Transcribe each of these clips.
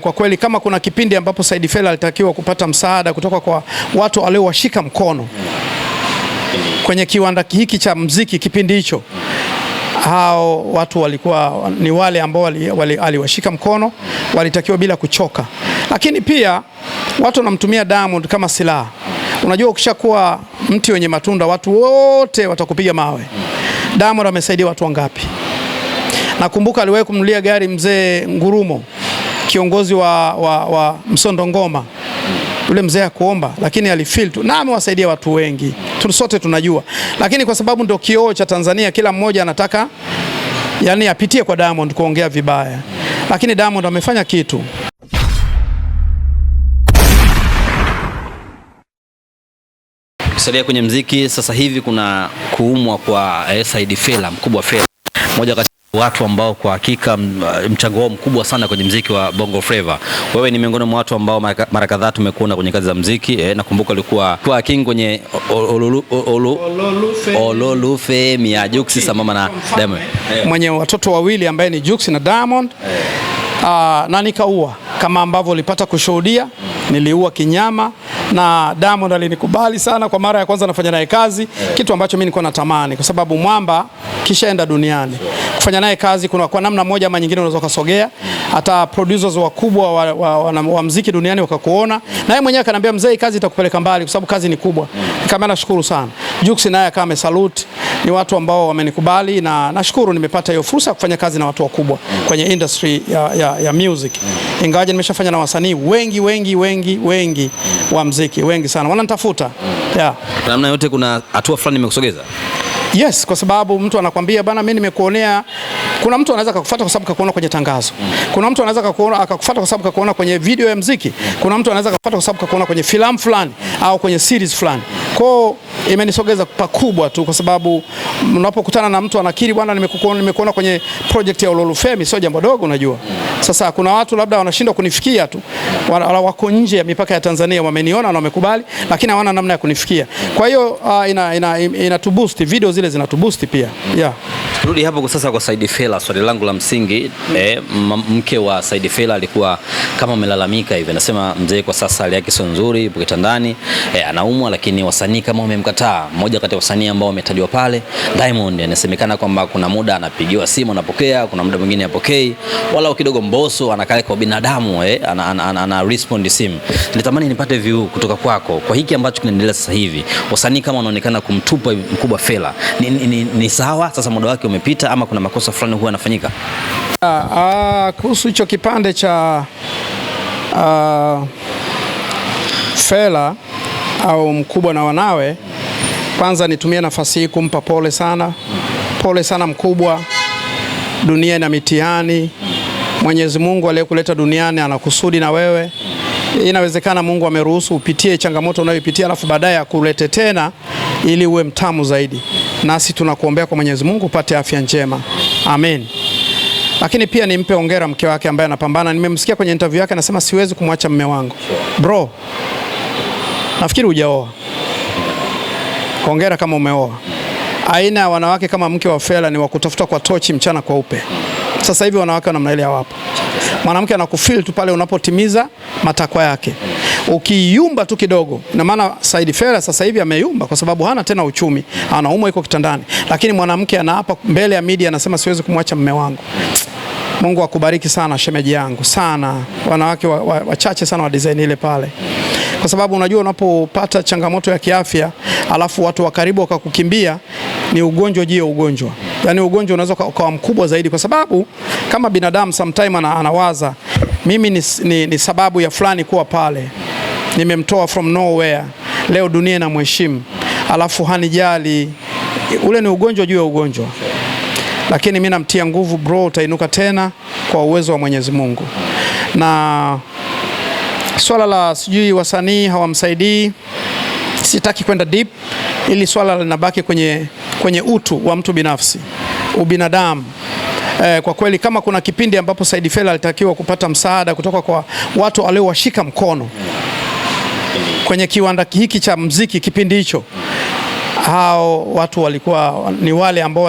Kwa kweli kama kuna kipindi ambapo Said Fella alitakiwa kupata msaada kutoka kwa watu waliowashika mkono kwenye kiwanda hiki cha muziki kipindi hicho, hao watu walikuwa ni wale ambao aliwashika mkono, walitakiwa bila kuchoka. Lakini pia watu wanamtumia Diamond kama silaha. Unajua ukishakuwa mti wenye matunda watu wote watakupiga mawe. Diamond amesaidia watu wangapi? Nakumbuka aliwahi kumnunulia gari mzee Ngurumo, kiongozi wa Msondo Ngoma. Yule mzee akuomba, lakini alifeel tu, na amewasaidia watu wengi. Sote tunajua. Lakini kwa sababu ndio kioo cha Tanzania, kila mmoja anataka yani apitie kwa Diamond kuongea vibaya. Lakini Diamond amefanya kitu. Kusalia kwenye mziki sasa hivi kuna kuumwa kwa Said Fella, mkubwa Fella. Moja kati ya watu ambao kwa hakika mchango wao mkubwa sana kwenye mziki wa Bongo Flava. Wewe ni miongoni mwa watu ambao mara kadhaa tumekuona kwenye kazi za mziki. Nakumbuka ulikuwa kwa king kwenye Ololufemi ya Jux mama na Diamond. Mwenye watoto wawili ambaye ni Jux na Diamond. Na nikaua kama ambavyo ulipata kushuhudia, niliua kinyama na Diamond alinikubali sana kwa mara ya kwanza nafanya naye kazi, kitu ambacho mimi nilikuwa natamani kwa sababu mwamba kishaenda duniani. Kufanya naye kazi kuna kwa namna moja ama nyingine unaweza kusogea, hata producers wakubwa wa muziki duniani wakakuona. Na yeye mwenyewe akaniambia mzee, kazi itakupeleka mbali kwa sababu kazi ni kubwa. Nikamwambia nashukuru sana. Jux naye akame salute, ni watu ambao wamenikubali na nashukuru nimepata hiyo fursa kufanya kazi na watu wakubwa kwenye industry ya music. Ingawaje nimeshafanya na wasanii wengi wa muziki, wengi sana wananitafuta. Kwa namna yote kuna hatua fulani nimekusogeza. Yes, kwa sababu mtu anakuambia bana mimi nimekuonea. Kuna mtu anaweza kukufuata kwa sababu kakuona kwenye tangazo. Kuna mtu anaweza akakufuata kwa sababu kakuona kwenye video ya muziki. Kuna mtu anaweza kukufuata kwa sababu kakuona kwenye filamu fulani au kwenye series fulani. Kwa imenisogeza pakubwa tu kwa sababu unapokutana na mtu anakiri bwana nimekuona kwenye project ya Ololufemi, sio jambo dogo unajua. Sasa kuna watu labda wanashindwa kunifikia tu. Wako nje ya mipaka ya Tanzania, wameniona na wamekubali lakini hawana namna ya kunifikia. Kwa hiyo inatuboost, video zile zinatuboost pia. Turudi hapo kwa sasa kwa Said Fella, swali langu la msingi. Mke wa Said Fella alikuwa kama amelalamika hivi, anasema mzee kwa sasa hali yake sio nzuri, yupo kitandani, anaumwa, lakini wasanii kama wamemkataa. Mmoja kati ya wasanii ambao wametajwa pale, Diamond, anasemekana kwamba kuna muda anapigiwa simu anapokea, kuna muda mwingine hapokei, wala kidogo Mbosso anakaa kwa binadamu, ana respond simu. Nilitamani nipate view kutoka kwako kwa hiki ambacho kinaendelea sasa hivi. Wasanii kama wanaonekana kumtupa mkubwa Fella. Ni sawa sasa muda wake umepita ama kuna makosa fulani huwa yanafanyika? Kuhusu hicho kipande cha Fella au mkubwa na wanawe, kwanza nitumie nafasi hii kumpa pole sana. Pole sana mkubwa. Dunia ina mitihani. Mwenyezi Mungu aliyekuleta duniani anakusudi na wewe. Inawezekana Mungu ameruhusu upitie changamoto unayopitia alafu baadaye akulete tena ili uwe mtamu zaidi. Nasi tunakuombea kwa Mwenyezi Mungu upate afya njema. Amen. Lakini pia nimpe hongera mke wake ambaye anapambana. Nimemsikia kwenye interview yake anasema siwezi kumwacha mume wangu. Bro, nafikiri hujaoa. Hongera kama umeoa. Aina ya wanawake kama mke wa Fella ni wa kutafuta kwa tochi mchana kweupe. Sasa hivi wanawake namna ile hawapo. Mwanamke anakufeel tu pale unapotimiza matakwa yake. Ukiyumba tu kidogo, na maana Said Fella sasa hivi ameyumba kwa sababu hana tena uchumi, anaumwa yuko kitandani. Lakini mwanamke anaapa mbele ya media anasema siwezi kumwacha mume wangu. Mungu akubariki sana shemeji yangu sana. Wanawake wachache sana wa design ile pale. Kwa sababu unajua unapopata changamoto ya kiafya alafu watu wa karibu wakakukimbia, ni ugonjwa juu ya ugonjwa. Yaani ugonjwa unaweza kuwa mkubwa zaidi kwa sababu kama binadamu sometime anawaza mimi ni sababu ya fulani kuwa pale. Nimemtoa from nowhere. Leo dunia inamheshimu. Alafu hanijali. Ule ni ugonjwa juu ya ugonjwa. Lakini mimi namtia nguvu bro, utainuka tena kwa uwezo wa Mwenyezi Mungu. Na swala la sijui wasanii hawamsaidii, sitaki kwenda deep, ili swala linabaki kwenye utu wa mtu binafsi, ubinadamu. Kwa kweli kama kuna kipindi ambapo Said Fella alitakiwa kupata msaada kutoka kwa watu waliowashika mkono kwenye kiwanda hiki cha muziki kipindi hicho, hao watu walikuwa ni wale ambao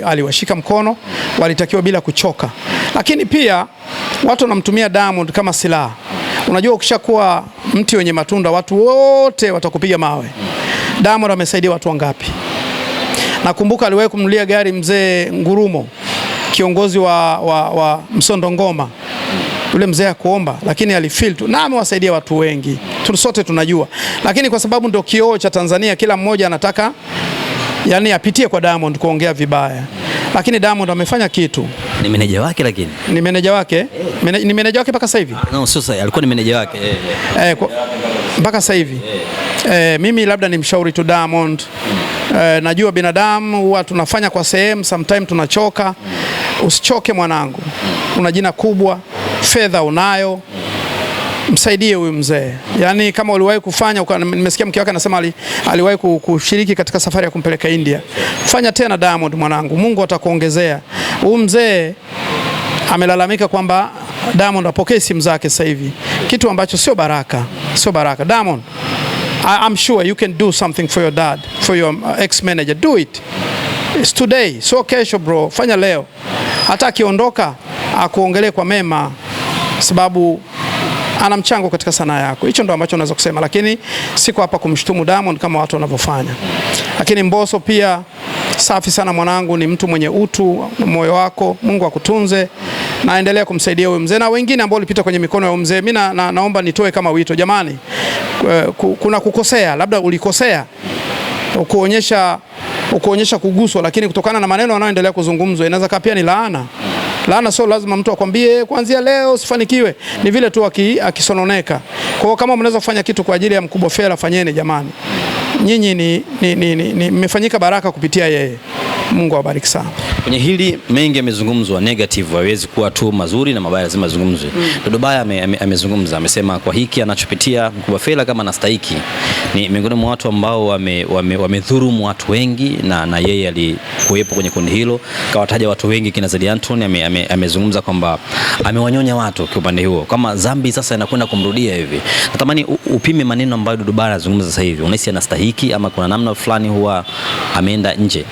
aliwashika mkono, walitakiwa bila kuchoka. Lakini pia Watu wanamtumia Diamond kama silaha. Unajua ukishakuwa mti wenye matunda watu wote watakupiga mawe. Diamond amesaidia watu wangapi? Nakumbuka aliwahi kumnunulia gari mzee Ngurumo, kiongozi wa Msondo Ngoma. Yule mzee akuomba, lakini alifeel tu, na amewasaidia watu wengi. Sote tunajua. Lakini kwa sababu ndio kioo cha Tanzania, kila mmoja anataka yani apitie kwa Diamond kuongea vibaya. Lakini Diamond amefanya kitu. Ni meneja wake lakini. Ni meneja wake? Ni meneja wake mpaka sasa hivi? No, sasa alikuwa ni meneja wake. Mpaka sasa hivi. Mimi labda ni mshauri tu Diamond. Najua binadamu huwa tunafanya kwa sehemu, sometimes tunachoka. Usichoke mwanangu. Una jina kubwa, fedha unayo. Msaidie huyu mzee. Yaani kama uliwahi kufanya, nimesikia mke wake anasema aliwahi kushiriki katika safari ya kumpeleka India. Fanya tena Diamond mwanangu. Mungu atakuongezea. Huyu mzee amelalamika kwamba Diamond apokee simu zake sasa hivi. Kitu ambacho sio baraka. Sio baraka. Diamond, I'm sure you can do something for your dad, for your ex-manager. Do it. It's today. So kesho bro. Fanya leo. Hata akiondoka akuongelee kwa mema, sababu ana mchango katika sanaa yako. Hicho ndo ambacho naweza kusema, lakini siko hapa kumshtumu Diamond kama watu wanavyofanya. Lakini Mbosso pia safi sana mwanangu, ni mtu mwenye utu, moyo wako. Mungu akutunze na endelea kumsaidia huyo mzee na wengine ambao walipita kwenye mikono ya mzee. Mimi naomba nitoe kama wito, jamani, kuna kukosea, labda ulikosea ukuonyesha kuguswa, lakini kutokana na maneno yanayoendelea kuzungumzwa inaweza pia ni laana. Laana sio lazima mtu akwambie kuanzia leo usifanikiwe. Ni vile tu akisononeka. Kwa hiyo kama mnaweza kufanya kitu kwa ajili ya mkubwa Fella, fanyeni jamani. Nyinyi ni mmefanyika baraka kupitia yeye. Mungu awabariki sana. Kwenye hili mengi yamezungumzwa, negative hawezi kuwa tu mazuri na mabaya lazima zungumzwe. Dodobaya amezungumza, amesema kwa hiki anachopitia mkubwa Fella kama anastahiki. Ni miongoni mwa watu ambao wamedhulumu watu wengi na yeye alikuwepo kwenye kundi hilo. Kawataja watu wengi kina Zedi Anthony, amezungumza kwamba amewanyonya watu kwa upande huo. Kama dhambi sasa inakwenda kumrudia hivi. Natamani upime maneno ambayo Dodobaya anazungumza sasa hivi. Unahisi anastahiki ama kuna namna fulani huwa ameenda nje?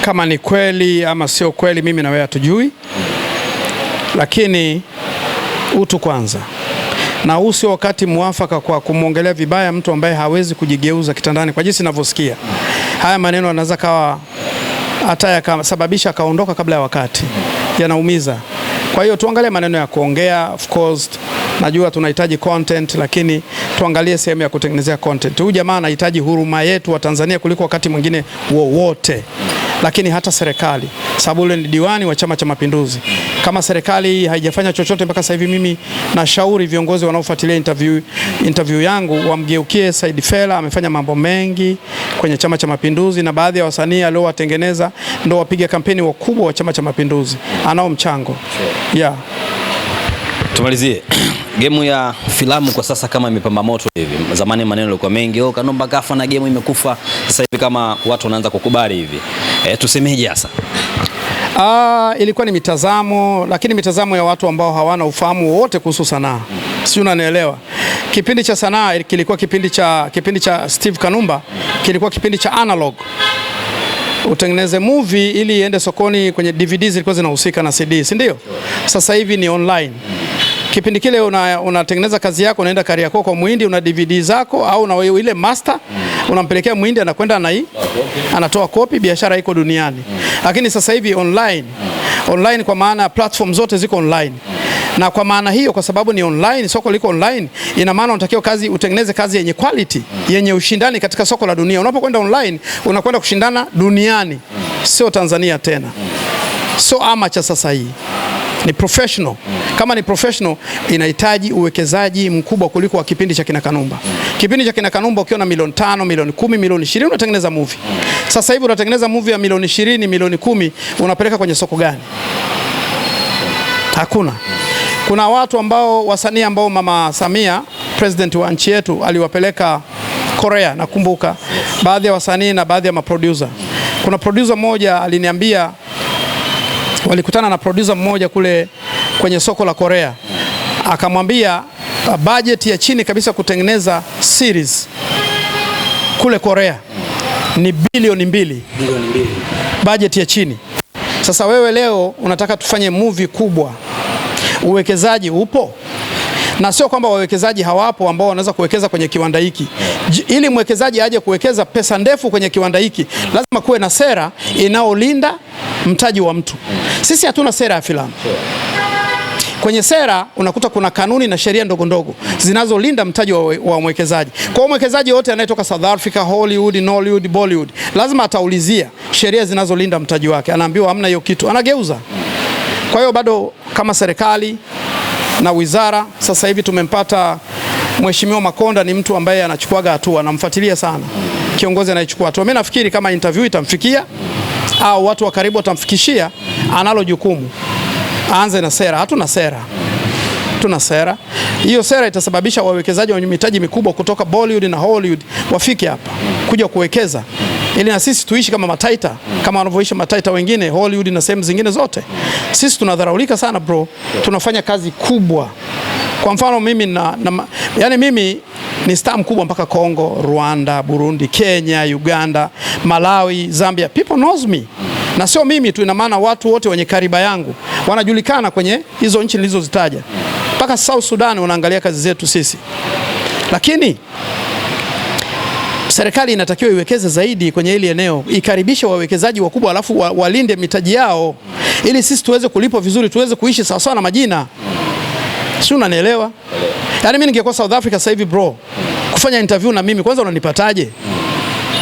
Kama ni kweli ama sio kweli mimi na wewe hatujui. Lakini utu kwanza. Na huu sio wakati muafaka kwa kumwongelea vibaya mtu ambaye hawezi kujigeuza kitandani kwa jinsi ninavyosikia. Haya maneno yanaweza kawa hata yakasababisha akaondoka kabla ya wakati. Yanaumiza. Kwa hiyo tuangalie maneno ya kuongea. Of course najua tunahitaji content, lakini tuangalie sehemu ya kutengenezea content. Huyu jamaa anahitaji huruma yetu wa Tanzania kuliko wakati mwingine wowote. Lakini hata serikali, sababu yule ni diwani wa Chama cha Mapinduzi. Kama serikali haijafanya chochote mpaka sasa hivi, mimi nashauri viongozi wanaofuatilia interview yangu wamgeukie Said Fella. Amefanya mambo mengi kwenye Chama cha Mapinduzi na baadhi ya wasanii aliowatengeneza ndio wapiga kampeni wakubwa wa Chama cha Mapinduzi. Anao mchango. Yeah. Tumalizie. Gemu ya filamu kwa sasa kama imepamba moto hivi. Zamani maneno yalikuwa mengi, Kanumba kafa na gemu imekufa. Sasa hivi kama watu wanaanza kukubali hivi. Tusemeje sasa? Ilikuwa ni mitazamo, lakini mitazamo ya watu ambao hawana ufahamu wote kuhusu sanaa. Sio, unanielewa? Kipindi cha sanaa kilikuwa kipindi cha Steve Kanumba, kilikuwa kipindi cha analog. Utengeneze movie ili iende sokoni, kwenye DVD zilikuwa zinahusika na CD, si ndio? Sasa hivi ni online. Kipindi kile unatengeneza kazi yako, unaenda Kariakoo kwa Muhindi, una DVD zako au na ile master, unampelekea Muhindi, anakwenda anatoa kopi, biashara iko duniani. Lakini sasa hivi online kwa maana platform zote ziko online. Na kwa maana hiyo, kwa sababu ni online, soko liko online, ina maana unatakiwa utengeneze kazi yenye quality, yenye ushindani katika soko la dunia. Unapokwenda online, unakwenda kushindana duniani, sio Tanzania tena. So amateur sasa hii ni professional. Kama ni professional, inahitaji uwekezaji mkubwa kuliko wa kipindi cha kina Kanumba. Kipindi cha kina Kanumba ukiwa na milioni 5, milioni 10, milioni 20 unatengeneza movie. Sasa hivi unatengeneza movie ya milioni 20, milioni 10, unapeleka kwenye soko gani? Hakuna. Kuna watu ambao, wasanii ambao Mama Samia, president wa nchi yetu, aliwapeleka Korea. Nakumbuka baadhi ya wasanii na baadhi ya maproducer. Kuna producer mmoja aliniambia walikutana na producer mmoja kule kwenye soko la Korea. Akamwambia budget ya chini kabisa kutengeneza series kule Korea ni bilioni 2. Budget ya chini. Sasa wewe leo unataka tufanye movie kubwa. Uwekezaji upo, na sio kwamba wawekezaji hawapo ambao wanaweza kuwekeza kwenye kiwanda hiki. Ili mwekezaji aje kuwekeza pesa ndefu kwenye kiwanda hiki, lazima kuwe na sera inayolinda mtaji wa mtu. Sisi hatuna sera ya filamu. Kwenye sera unakuta kuna kanuni na sheria ndogo ndogo zinazolinda mtaji wa mwekezaji. Kwa hiyo mwekezaji wote anayetoka South Africa, Hollywood, Nollywood, Bollywood, lazima ataulizia sheria zinazolinda mtaji wake. Anaambiwa hamna hiyo kitu, anageuza. Kwa hiyo bado kama serikali na wizara, sasa hivi tumempata Mheshimiwa Makonda, ni mtu ambaye anachukuaga hatua, namfuatilia sana. Kiongozi anayechukua hatua. Mimi nafikiri kama interview itamfikia au watu wa karibu watamfikishia, analo jukumu. Aanze na sera. Hatuna sera. Tuna sera. Hiyo sera itasababisha wawekezaji wenye mitaji mikubwa kutoka Bollywood na Hollywood wafike hapa kuja kuwekeza, ili na sisi tuishi kama mataita, kama wanavyoishi mataita wengine Hollywood na sehemu zingine zote. Sisi tunadharaulika sana bro. Tunafanya kazi kubwa. Kwa mfano mimi yani mimi ni star mkubwa mpaka Kongo, Rwanda, Burundi, Kenya, Uganda, Malawi, Zambia. People knows me. Na sio mimi tu, ina maana watu wote wenye kariba yangu wanajulikana kwenye hizo nchi nilizozitaja. Mpaka South Sudan wanaangalia kazi zetu sisi. Lakini serikali inatakiwa iwekeze zaidi kwenye hili eneo, ikaribishe wawekezaji wakubwa, alafu walinde mitaji yao, ili sisi tuweze kulipwa vizuri, tuweze kuishi sawa sawa na majina. Si unanielewa? Yaani mimi ningekuwa South Africa sasa hivi bro, kufanya interview na mimi, kwanza unanipataje?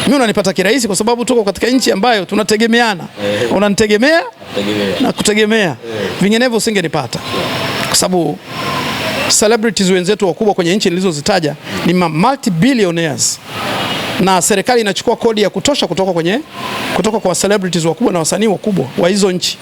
Mimi unanipata kirahisi kwa sababu tuko katika nchi ambayo tunategemeana. Unanitegemea na kutegemea. Vinginevyo usingenipata. Kwa sababu celebrities wenzetu wakubwa kwenye nchi nilizozitaja ni multi-billionaires. Na serikali inachukua kodi ya kutosha kutoka kwa celebrities wakubwa na wasanii wakubwa wa hizo nchi.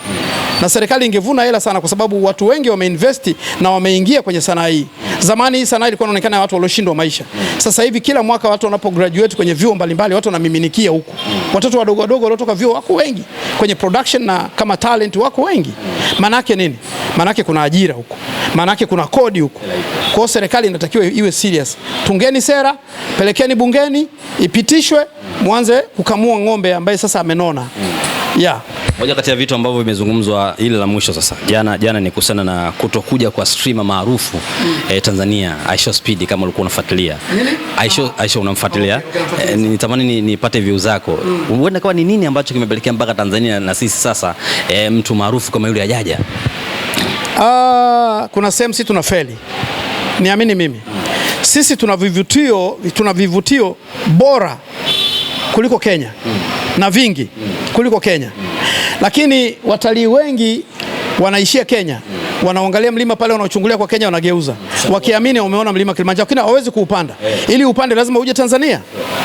Na serikali ingevuna hela sana, kwa sababu watu wengi wameinvesti na wameingia kwenye sanaa hii. Zamani hii sanaa ilikuwa inaonekana ya watu walioshindwa maisha. Sasa hivi kila mwaka watu wanapo graduate kwenye vyuo mbalimbali, watu wanamiminikia huku. Watoto wadogo wadogo waliotoka vyuo wako wengi kwenye production na kama talent wako wengi. Maana yake nini? Maana yake kuna ajira huku. Maana yake kuna kodi huku. Kwa hiyo serikali inatakiwa iwe serious. Tungeni sera, pelekeni bungeni, ipitishwe, muanze kukamua ng'ombe ambaye sasa amenona. Yeah. Moja kati ya vitu ambavyo vimezungumzwa ile la mwisho sasa jana ni kuhusiana na kutokuja kwa streamer maarufu Tanzania, Aisha Speed, kama ulikuwa unafuatilia. Aisha unamfuatilia? Nitamani nipate view zako. Unaona kama ni nini ambacho kimepelekea mpaka Tanzania na sisi sasa mtu maarufu kama yule ajaja? Kuna sehemu sisi tunafeli. Niamini mimi. Sisi tuna vivutio bora kuliko Kenya. Na vingi kuliko Kenya. Lakini watalii wengi wanaishia Kenya. Wanaangalia mlima pale, wanaochungulia kwa Kenya, wanageuza. Wakiamini wameona mlima Kilimanjaro, lakini hawezi kuupanda. Ili upande lazima uje Tanzania.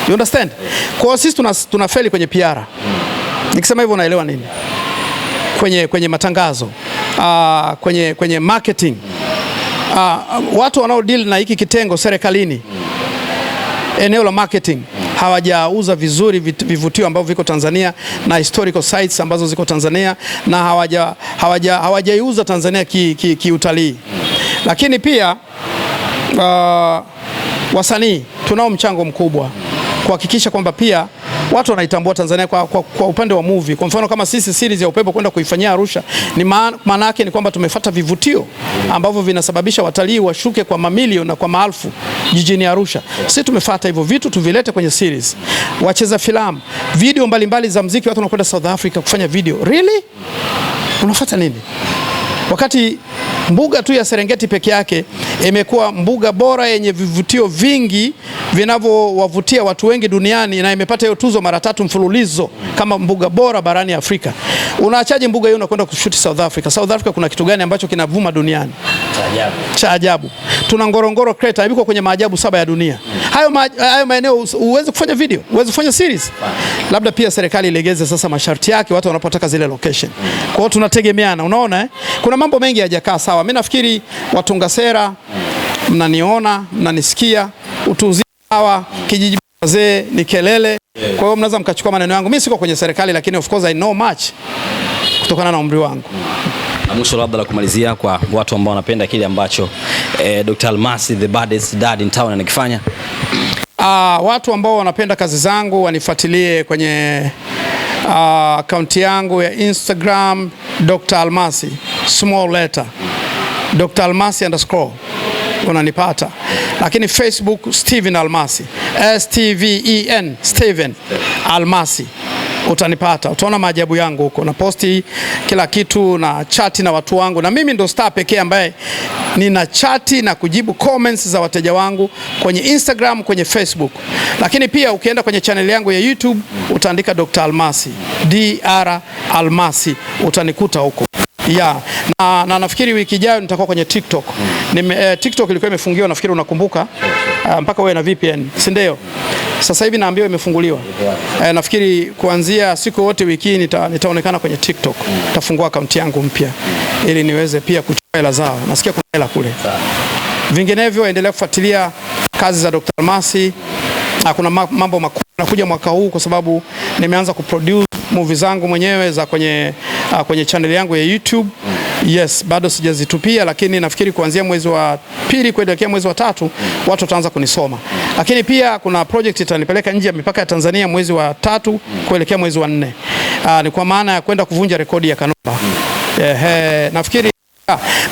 You understand? Kwa hiyo sisi tunafeli kwenye PR. Nikisema hivyo unaelewa nini? Kwenye matangazo, kwenye marketing. Watu wanao deal na hiki kitengo serikalini, eneo la marketing, hawajauza vizuri vivutio ambavyo viko Tanzania na historical sites ambazo ziko Tanzania, na hawajaiuza Tanzania kiutalii. Lakini pia wasanii tunao mchango mkubwa kuhakikisha kwamba pia watu wanaitambua Tanzania kwa upande wa movie. Kwa mfano kama sisi series ya Upepo kwenda kuifanyia Arusha, ni maana yake ni kwamba tumefuata vivutio ambavyo vinasababisha watalii washuke kwa mamilioni na kwa maelfu jijini Arusha. Sisi tumefuata hivyo vitu tuvilete kwenye series. Wacheza filamu, video mbalimbali za muziki, watu wanakwenda South Africa kufanya video. Really? Unafuata nini? Wakati mbuga tu ya Serengeti peke yake imekuwa mbuga bora yenye vivutio vingi vinavyowavutia watu wengi duniani, na imepata hiyo tuzo mara 3 mfululizo kama mbuga bora barani Afrika. Unaachaje mbuga hiyo unakwenda kushuti South Africa? South Africa kuna kitu gani ambacho kinavuma duniani? Cha ajabu. Tuna Ngorongoro Crater iko kwenye maajabu 7 ya dunia. Hayo maeneo uweze kufanya video, uweze kufanya series. Labda pia serikali ilegeze sasa masharti yake watu wanapotaka zile location. Kwa hiyo tunategemeana, unaona Kuna mambo mengi hayajakaa sawa. Mimi nafikiri watunga sera, mnaniona, mnanisikia, utuzi hawa kijiji wazee ni kelele. Kwa hiyo mnaweza mkachukua maneno yangu. Mimi siko kwenye serikali, lakini of course I know much kutokana na umri wangu. Na mwisho labda la kumalizia kwa watu ambao wanapenda kile ambacho Dr. Almasi the baddest dad in town anakifanya. Watu ambao wanapenda kazi zangu wanifuatilie kwenye akaunti yangu ya Instagram Dr. Almasi small letter Dr. Almasi _ unanipata, lakini Facebook Steven Almasi, STVEN Steven Almasi, utanipata. Utaona maajabu yangu huko, na posti kila kitu na chati na watu wangu, na mimi ndo star pekee ambaye nina chati na kujibu comments za wateja wangu kwenye Instagram, kwenye Facebook. Lakini pia ukienda kwenye channel yangu ya YouTube utaandika Dr. Almasi, Dr. Almasi, utanikuta huko. Na nafikiri wiki ijayo nitakuwa kwenye TikTok. TikTok ilikuwa imefungiwa, nafikiri unakumbuka, mpaka wewe na VPN, si ndio? Sasa hivi naambiwa imefunguliwa. Nafikiri kuanzia siku yote wiki hii nitaonekana kwenye TikTok. Nitafungua akaunti yangu mpya ili niweze pia kuchukua hela zao. Nasikia kuna hela kule. Vinginevyo endelea kufuatilia kazi za Dr. Almasi. Kuna mambo makubwa yanakuja mwaka huu, kwa sababu nimeanza kuproduce movie zangu mwenyewe za kwenye channel yangu ya YouTube. Yes, bado sijazitupia, lakini nafikiri kuanzia mwezi wa pili kuelekea mwezi wa tatu watu wataanza kunisoma. Lakini pia kuna project itanipeleka nje ya mipaka ya Tanzania mwezi wa tatu kuelekea mwezi wa 4. Ni kwa maana ya kwenda kuvunja rekodi ya Kanumba. Nafikiri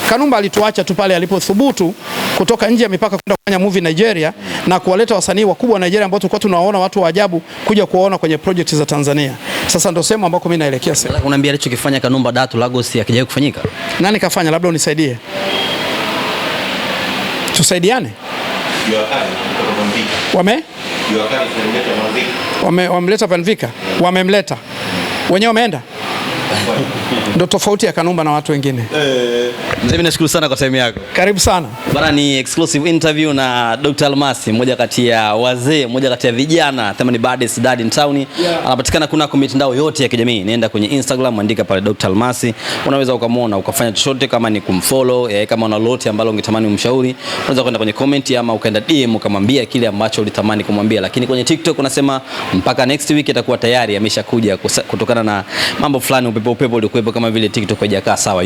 Kanumba alituacha tu pale alipothubutu kutoka nje ya mipaka kwenda kufanya movie Nigeria na kuwaleta wasanii wakubwa wa Nigeria ambao tulikuwa tunawaona watu wa ajabu kuja kuwaona kwenye project za Tanzania. Sasa ndio sehemu ambako mimi naelekea sasa. Unaambia alichokifanya Kanumba Datu Lagos hakijawahi kufanyika? Nani kafanya? Labda unisaidie. Tusaidiane. Wamemleta Vanvika. Wamemleta. Wenyewe wameenda. Ndio tofauti ya Kanumba na watu wengine. Mzee, nashukuru sana kwa time yako. Karibu sana. Bana, ni exclusive interview na Dr. Almasi, mmoja kati ya wazee, mmoja kati ya vijana Themani baddest dad in town. Anapatikana kuna mitandao yote ya kijamii. Nenda kwenye Instagram, andika pale Dr. Almasi. Unaweza ukamwona, ukafanya chochote, kama ni kumfollow, kama una lolote ambalo ungetamani umshauri, unaweza kwenda kwenye comment ama ukaenda DM ukamwambia kile ambacho ulitamani kumwambia. Lakini kwenye TikTok unasema mpaka next week itakuwa tayari ameshakuja, kutokana na mambo fulani upepo ulikuwepo, kama vile TikTok haijakaa sawa.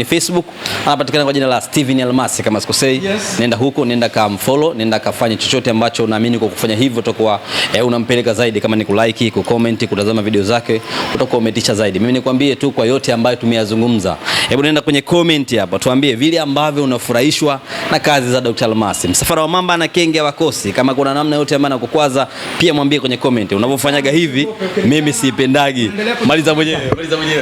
Facebook anapatikana kwa jina la Steven Almasi kama sikosei. Nenda huko, nenda kamfollow, nenda kafanya chochote ambacho unaamini kwa kufanya hivyo utakuwa unampeleka zaidi, kama ni kulike, kucomment, kutazama video zake, utakuwa umetisha zaidi. Mimi nikwambie tu kwa yote ambayo tumeyazungumza, hebu nenda kwenye comment hapa tuambie vile ambavyo unafurahishwa na kazi za Dr. Almasi. Msafara wa mamba na kenge wakosi. Kama kuna namna yote ambayo inakukwaza pia mwambie kwenye comment. Unavyofanyaga hivi mimi siipendagi. Maliza mwenyewe.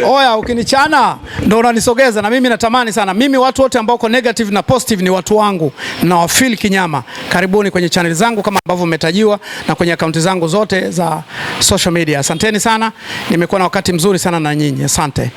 Oya, ukinichana ndio unanisogeza, na mimi natamani sana. Mimi watu wote ambao wako negative na positive ni watu wangu na wafeel kinyama. Karibuni kwenye channel zangu kama ambavyo umetajiwa, na kwenye akaunti zangu zote za social media. Asanteni sana. Nimekuwa na wakati mzuri sana na nyinyi. Asante.